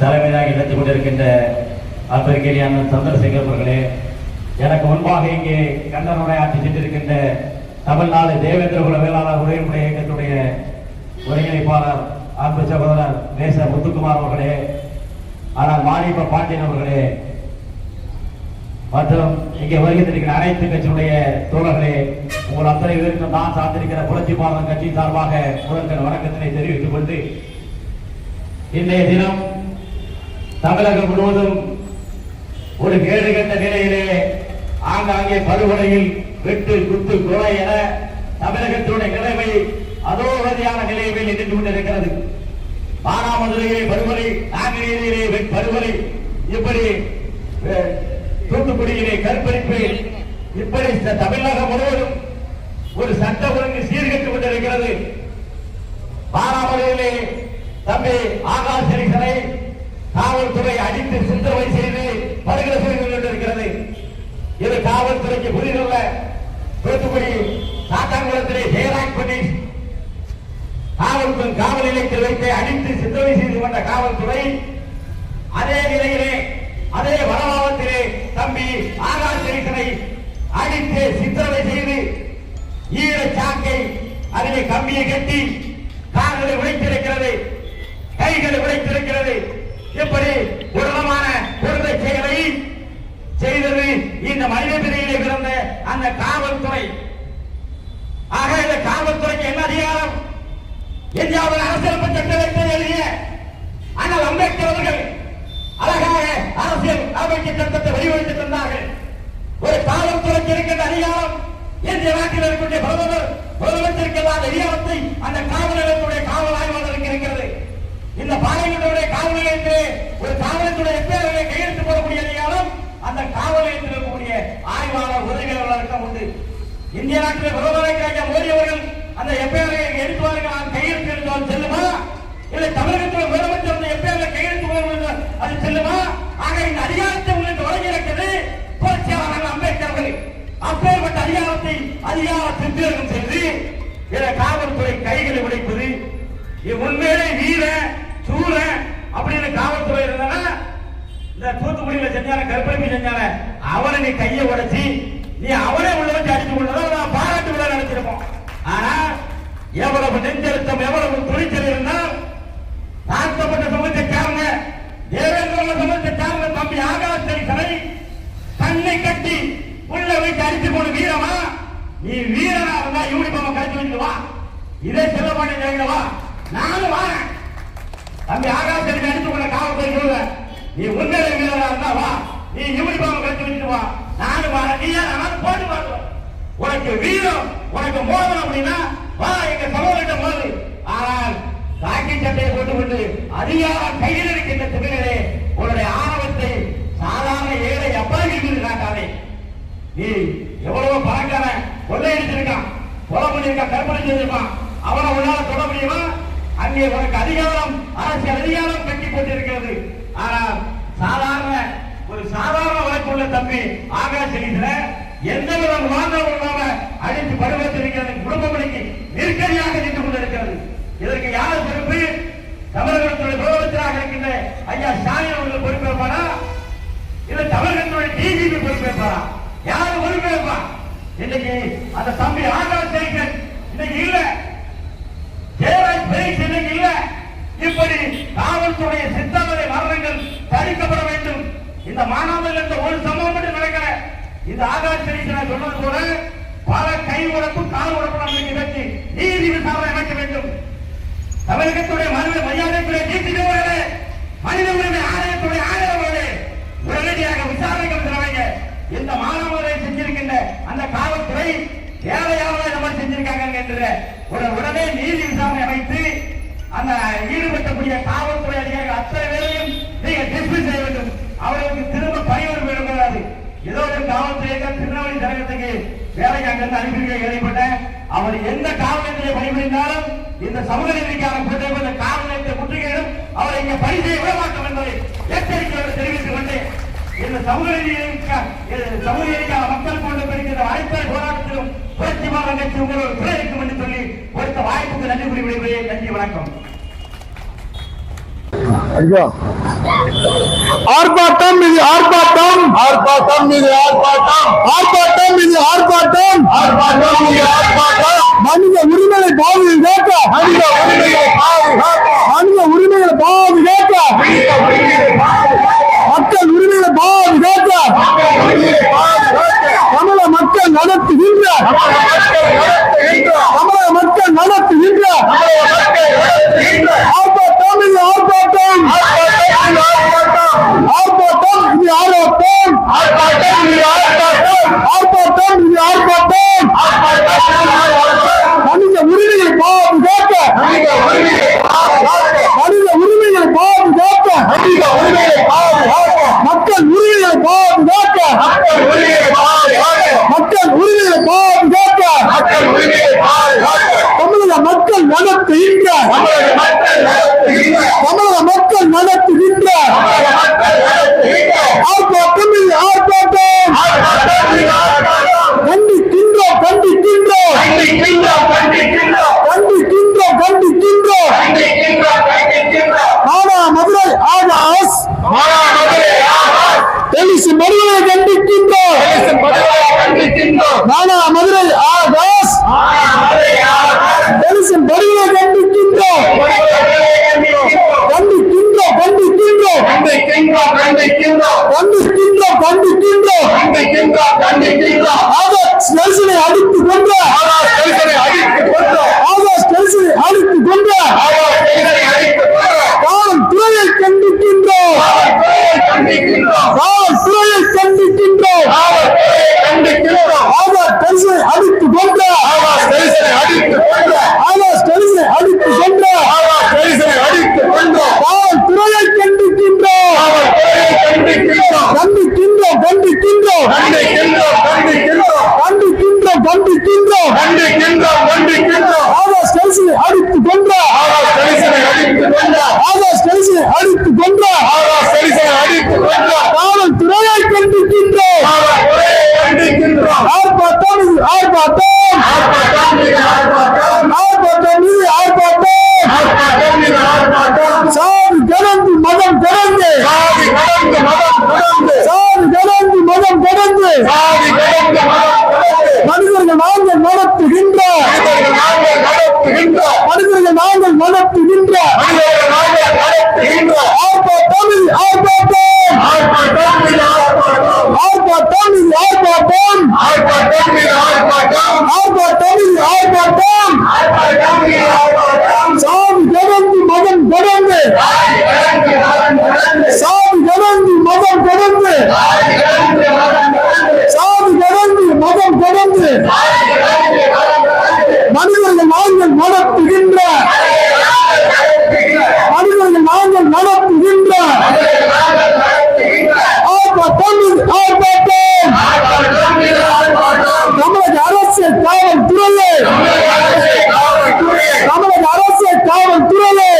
தலைமையாக நடத்தி கொண்டிருக்கின்ற அன்பருக்கேரியான சந்திரசேகர் அவர்களே, எனக்கு முன்பாக இங்கே கண்டனுரையாற்றி சென்றிருக்கின்ற தமிழ்நாடு தேவேந்திரகுல வேளாளர் உரையுடைய இயக்கத்துடைய ஒருங்கிணைப்பாளர் அன்பு சகோதரர் நேச முத்துக்குமார் அவர்களே, ஆனால் மாணிப்ப பாண்டியன் அவர்களே மற்றும் இங்கே வருகின்ற அனைத்து கட்சியுடைய தோழர்களே, உங்கள் அத்தனை பேருக்கும் நான் சார்ந்திருக்கிற புரட்சி பாரதம் கட்சி சார்பாக முதற்கண் வணக்கத்தினை தெரிவித்துக் கொண்டு, இன்றைய தினம் தமிழகம் முழுவதும் ஒரு கேடுகட்ட நிலையிலே ஆங்காங்கே படுகொலையில் வெட்டு குத்து கொலை என தமிழகத்தினுடைய நிலைமை அதோகதியான நிலையில் நின்று கொண்டிருக்கிறது. மானாமதுரையிலே படுகொலை, நாங்குநேரியிலே படுகொலை, இப்படி தூத்துக்குடியிலே கற்பழிப்பு, இப்படி தமிழகம் முழுவதும் ஒரு சட்ட ஒழுங்கு சீர்கட்டுக் கொண்டிருக்கிறது. மானாமதுரையிலே தம்பி ஆகாசனை காவல்துறை அடித்து சித்திரவதை செய்து படுகொலை செய்து கொண்டிருக்கிறது. இது காவல்துறைக்கு புரியல. தூத்துக்குடி சாத்தான்குளத்திலே ஜெயராஜ் போலீஸ் காவல் நிலையத்தில் வைத்து அடித்து சித்திரவதை செய்து கொண்ட காவல்துறை அதே நிலையிலே அதே வனவாதத்திலே தம்பி ஆகாசனை அடித்து சித்திரவதை செய்து ஈர சாக்கை அதிலே கம்பியை கட்டி கால்களை உடைத்திருக்கிறது, கைகளை உடைத்திருக்கிறது. இப்படி உடலமான பொருளை செயலை செய்தது இந்த மனித பிரிவிலே பிறந்த அந்த காவல்துறை. ஆக இந்த காவல்துறைக்கு என்ன அதிகாரம்? இந்தியாவில் அரசியல் சட்டத்தை எழுதிய ஆனால் அம்பேத்கர் அவர்கள் அழகாக அரசியல் அமைப்பு சட்டத்தை வழிவகுத்து தந்தார்கள். ஒரு காவல்துறைக்கு இருக்கின்ற அதிகாரம் இந்திய நாட்டில் இருக்கக்கூடிய பிரதமருக்கு இல்லாத அதிகாரத்தை அந்த காவல் நிலையத்துடைய காவல் ஆய்வாளருக்கு இருக்கிறது. இந்த பாளையங்களுடைய காவல் நிலையத்திலே ஒரு காவலத்துடைய எப்பேரை கையெழுத்து போடக்கூடிய அதிகாரம் அந்த காவல் நிலையத்தில் இருக்கக்கூடிய ஆய்வாளர் உதவியாளருக்கு உண்டு. இந்திய நாட்டில் பிரதமர் மோடி அவர்கள் அந்த எப்பேரை எடுத்துவார்கள், கையெழுத்து எடுத்தால் செல்லுமா? இல்லை தமிழகத்தில் முதலமைச்சர் அந்த எப்பேரை கையெழுத்து போடுவது அது செல்லுமா? ஆக இந்த அதிகாரத்தை உங்களுக்கு வழங்கியிருக்கிறது புரட்சியாளர் அம்பேத்கர் அவர்கள். அப்பேற்பட்ட அதிகாரத்தை அதிகார சித்திரகம் செய்து இதை காவல்துறை கைகளை உடைப்பது உண்மையிலே வீர சூர அப்படின்னு காவல்துறை இருந்தா இந்த தூத்துக்குடியில செஞ்சான கற்பழிப்பு செஞ்சான அவனை நீ கையை உடைச்சி நீ அவனே உள்ள வச்சு அடிச்சு கொண்டதை பாராட்டு விழா நடத்திருப்போம். ஆனா எவ்வளவு நெஞ்செழுத்தம் எவ்வளவு துணிச்சல் இருந்தால் தாழ்த்தப்பட்ட சமூகத்தை சார்ந்த தேவேந்திர சமூகத்தை சார்ந்த தம்பி ஆகாசனை கண்ணை கட்டி உள்ள வைத்து அடித்து கொண்டு வீரமா? நீ வீரனா இருந்தா யூனிஃபார்ம் கழிச்சு வச்சுட்டு வா, இதே செல்ல மாட்டேன் வா, நானும் வாரேன். தம்பி ஆகாசனை அடித்து கொண்ட காவல்துறை சொல்ல நீ உண்மையிலே வீரனா இருந்தா வா, நீ யூனிஃபார்ம் கழிச்சு வச்சுட்டு வா, நானும் வாரேன். நீ நான் போட்டு பார்க்கிறோம். உனக்கு வீரம் உனக்கு மோதல் அப்படின்னா வா எங்க சமூகத்தை மோது. ஆனால் காக்கி சட்டையை போட்டுக்கொண்டு அதிகாரம் கையில் இருக்கின்ற தமிழரே உன்னுடைய ஆணவத்தை சாதாரண ஏழை அப்பாவி மீது காட்டாதே. நீ எவ்வளவோ பணக்கார கொள்ளையடிச்சிருக்கான், கொலை பண்ணிருக்கான், கற்பனை செய்திருக்கான், அவனை உன்னால தொட முடியுமா? அங்கே உனக்கு அதிகாரம் அரசியல் அதிகாரம் கட்டி போட்டிருக்கிறது. ஆனால் ஒரு சாதாரண வழக்குள்ள தம்பி ஆகாசீஸ்வர எந்த வித வாழ்ந்தவர்களாக அழித்து படுவத்திருக்கிறது. குடும்பங்களுக்கு நெருக்கடியாக நின்று கொண்டிருக்கிறது. இதற்கு யார் பொறுப்பு? தமிழகத்துடைய முதலமைச்சராக இருக்கின்ற ஐயா ஸ்டாலின் அவர்கள் பொறுப்பேற்பாரா? இல்லை தமிழகத்துடைய டிஜிபி பொறுப்பேற்பாரா? யாரு பொறுப்பேற்பா? இன்னைக்கு அந்த தம்பி ஆகாசேகர் இன்னைக்கு இல்ல, ஜெயராஜ் பிரைஸ் இன்னைக்கு இல்ல. இப்படி காவல்துறை சித்தமலை மரணங்கள் தடுக்கப்பட வேண்டும். இந்த மானாமல் என்ற ஒரு சம்பவம் மட்டும் நடக்கிற இந்த ஆகாசேகர் சொன்னது போல பல கை உடப்பு கால் உடப்பு நம்மளுக்கு வச்சு நீதி விசாரணை அமைக்க வேண்டும். தமிழகத்துடைய மரியாதைக்குரிய நீதிபதிகளே, மனித உரிமை ஆணையத்துடைய ஆணையர்களே உடனடியாக விசாரணைகள் தலைவங்க. இந்த மாணவர்களை செஞ்சிருக்கின்ற அந்த காவல்துறை ஏழையாக நம்ம செஞ்சிருக்காங்க என்ற உடனே நீதி விசாரணை அமைத்து அந்த ஈடுபட்டக்கூடிய காவல்துறை அதிகாரிகள் அத்தனை பேரையும் நீங்க டிஸ்மிஸ் செய்ய வேண்டும். அவர்களுக்கு திரும்ப பணியோடு விடக்கூடாது. ஏதோ ஒரு காவல்துறை திருநெல்வேலி தலைவத்துக்கு வேலைக்கு அங்கிருந்து அனுப்பி கேள்விப்பட்டேன். அவர் எந்த காவல் நிலையத்திலே பணிபுரிந்தாலும் இந்த சமூக நீதிக்கான கூட்டமைப்பு காவல் நிலையத்தை முற்றுகையிடும் அவரை இங்க பணி செய்ய விட மாட்டோம் என்பதை எச்சரிக்கையோடு தெரிவித்துக் கொண்டு இந்த சமூக நீதிக்கான மக்கள் கொண்டு பெறுகின்ற அனைத்து போராட்டத்திலும் புரட்சி பாரதம் கட்சி உங்களோட துணை இருக்கும் என்று சொல்லி கொடுத்த வாய்ப்புக்கு நன்றி கூறி விடைபெறுகிறேன். நன்றி, வணக்கம். ஆர்ப்பாட்டம் இது ஆர்ப்பாட்டம், ஆர்ப்பாட்டம் இது ஆர்ப்பாட்டம், ஆர்ப்பாட்டம் இது ஆர்ப்பாட்டம், ஆர்ப்பாட்டம் இது ஆர்ப்பாட்டம். மனித உரிமைகளை பாதுகாக்க, மனித உரிமைகளை பாதுகாக்க, மனித உரிமைகளை பாதுகாக்க, மக்கள் உரிமைகளை பாதுகாக்க, தமிழக மக்கள் நடத்துகின்ற, தமிழக மக்கள் நடத்துகின்ற ஆர்ப்பாட்டம் இது ஆர்ப்பாட்டம், ஆர்ப்பாட்டம் இது ஆர்ப்பாட்டம், ஆர்ப்பாட்டம் இது ஆர்ப்பாட்டம், ஆர்ப்பாட்டம் இது ஆர்ப்பாட்டம். மனித உரிமைகளை பாதுகாக்க, மனித உரிமைகளை பாதுகாக்க, மக்கள் உரிமைகளை பாதுகாக்க, மக்கள் உரிமைகளை பாதுகாக்க, தமிழக மக்கள் நடத்துகின்ற, தமிழக மக்கள் நடத்துகின்ற ஆர்ப்பாட்டம் இது ஆர்ப்பாட்டம். கண்டிக்கின்றோம், கண்டிக்கின்றோம், கண்டிக்கின்றோம், கண்டிக்கின்றோம். மானா மதுரை ஆகாஷ், தெளிசி மதுரை கண்டிக்கின்றோம், மானா மதுரை ஆகாஷ், தெளிசி மதுரை கண்டிக்கின்றோம், கண்டிக்கின்றோம், கண்டிக்கின்றோம், கண்டிக்கின்றோம், கண்டிக்கின்றோம். ஆகாஷ் தெளிசனை அடித்து கொன்ற, ஆகாஷ் தெளிசனை அடித்து கொன்ற காவல்துறையை கண்டிக்கின்றோம், காவல்துறையை கண்டிக்கின்றோம். ஆகாஷ் தெளிசனை அடித்து கொன்ற, ஆகாஷ் தெளிசனை அடித்து கொன்ற காவல்துறையை கண்டிக்கின்றோம், கண்டிக்கின்றோம், கண்டிக்கின்றோம், கண்டிக்கின்றோம். ஆகாஷ் தெளிசனை அடித்து கொன்ற, ஆகாஷ் தெளிசனை அடித்து கொன்ற காவல்துறையை கண்டிக்கின்றோம். ஆர்ப்பாட்டம் இது ஆர்ப்பாட்டம், ஆர்ப்பாட்டம் இது ஆர்ப்பாட்டம். சாதி கடந்து மதம் கடந்து, சாதி கடந்து மதம் கடந்து மனிதர்கள் நாங்கள் நடத்துகின்ற, மனிதர்கள் நாங்கள் நடத்துகின்ற ஆர்ப்பாட்டம் இது ஆர்ப்பாட்டம், ஆர்ப்பாட்டம் இது ஆர்ப்பாட்டம், ஆர்ப்பாட்டம் இது ஆர்ப்பாட்டம். சாதி கடந்து மதம் கடந்து, சாதி கடந்து மதம் கடந்து, சாதி கடந்து மதம் கடந்து மனிதர்கள் நாங்கள் நடத்துகின்ற, மனிதர்கள் நாங்கள் நடத்துகின்ற ஆர்ப்பாட்டம் இது ஆர்ப்பாட்டம். தமிழக அரசு காவல்துறையே, தமிழக அரசு காவல்துறையே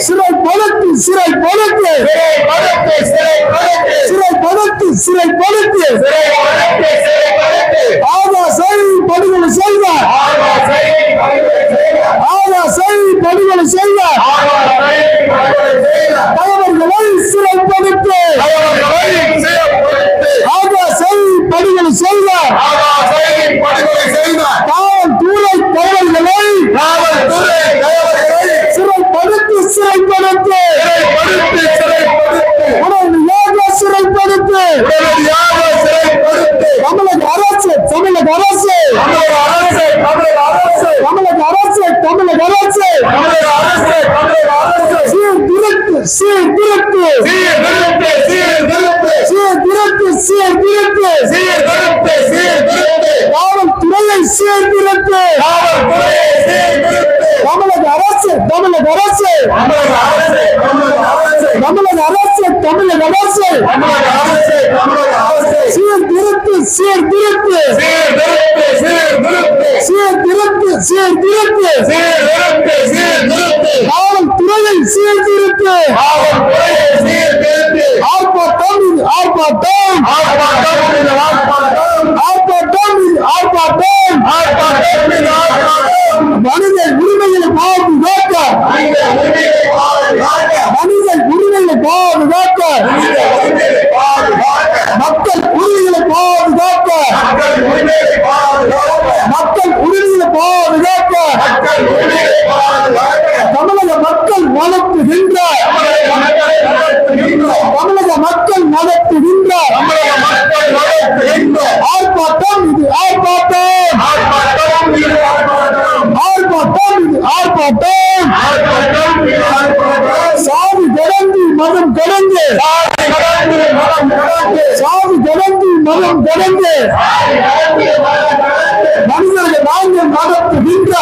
சிறைப்படுத்து, சிறைப்படுத்து, சிறைப்படுத்து, சிறைப்படுத்து. ஆகாஷை படுகொலை செய்த, ஆகாஷை படுகொலை செய்த தலைவர்களை சிறைப்படுத்து, ஆகாஷை படுகொலை செய்த காவல்துறை தலைவர்களை சிறைப்படுத்து, சிறைப்படுத்து, உடனடியாக சிறைப்படுத்து. தமிழக அரசு, தமிழக அரசு, தமிழக அரசு, தமிழக அரசு சீர்திருத்து, சீர்திருத்து, சீர்திருத்து, சீர்திருத்து, காவல்துறையை சீர்திருத்து. தமிழக அரசு, தமிழக அரசு, தமிழக அரசு, தமிழக அரசு சீர்திருத்து, சீர்திருத்து, சீர்திருத்து, சீர்திருத்து, காவல்துறையை சீர்திருத்து. ஆர்ப்பாட்டம் இது ஆர்ப்பாட்டம், ஆர்ப்பாட்டம் இது ஆர்ப்பாட்டம். மனித உரிமைகளை பாதுகாக்க, சாதி கடந்து மதம் கடந்து சாதி கடந்து மதம் கடந்து மனிதர்கள் நாங்கள் நடத்துகின்ற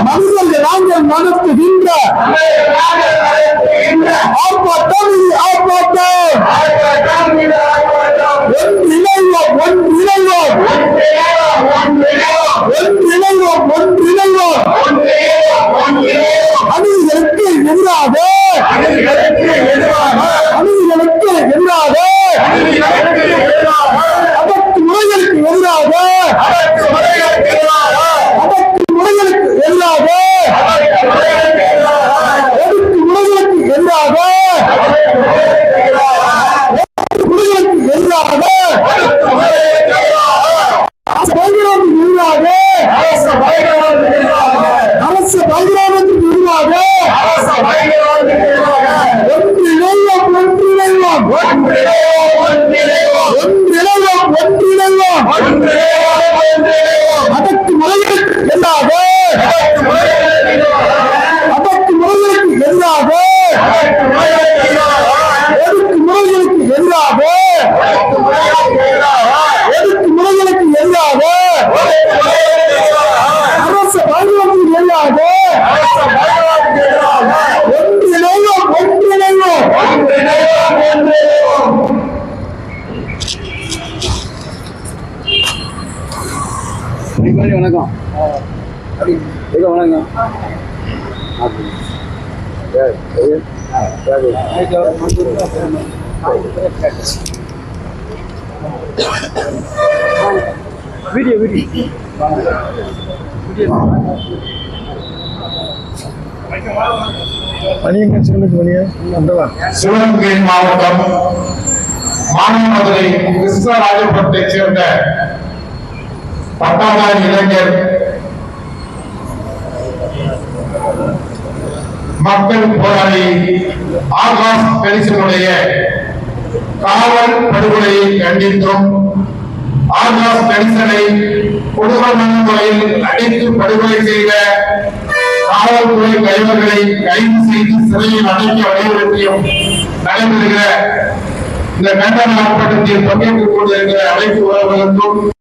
மனிதர்கள் நாங்கள் நடத்துகின்ற ஆர்ப்பாட்டம் ஆர்ப்பாட்டம் ஒன்றிணைவோம் ஒன்றிணைவோம் ஒன்றிணைவோம் ஒன்றிணைவோம் அநீதிகளுக்கு எதிராக அநீதிகளுக்கு எதிராக அடக்குமுறைகளுக்கு எதிராக அடக்குமுறைகளுக்கு எதிராக ஒடுக்குமுறைகளுக்கு எதிராக ஒடுக்குமுறைகளுக்கு எதிராக அரசு பகிரங்கத்துக்கு எதிராக ஒன்றிணைவோம் ஒன்றிணைவோம் ஒன்றிணைவோம் ஒன்றிணைவோம் அடக்குமுறைகளுக்கு எதிராக அடக்குமுறைகளுக்கு எதிராக ஒடுக்குமுறைகளுக்கு எதிராக ஒடுக்குமுறைகளுக்கு எதிராக அரசு பகிரங்கத்துக்கு எதிராக ஒன்றிணைவோம் ஒன்றிணைவோம் வணக்கம் வணக்கம் வீடியோ சிவகங்கை மாவட்டம் மானாமதுரை கிருஷ்ணராஜபுரத்தைச் சேர்ந்த பட்டாதாரி இளைஞர் மக்கள் போராளி ஆகாஷ் பெரிசனுடைய காவல் படுகொலையை கண்டித்தும் ஆகாஷ் பெரிசனை கொடூரமான முறையில் அடித்து படுகொலை செய்த காவல்துறை தலைவர்களை கைது செய்து சிறையில் அடைக்க வலியுறுத்தியும் நடைபெறுகிற இந்த கண்டன ஆர்ப்பாட்டத்தில் பங்கேற்றுக் கொண்டிருக்கிற அனைத்து உறவுகளுக்கும்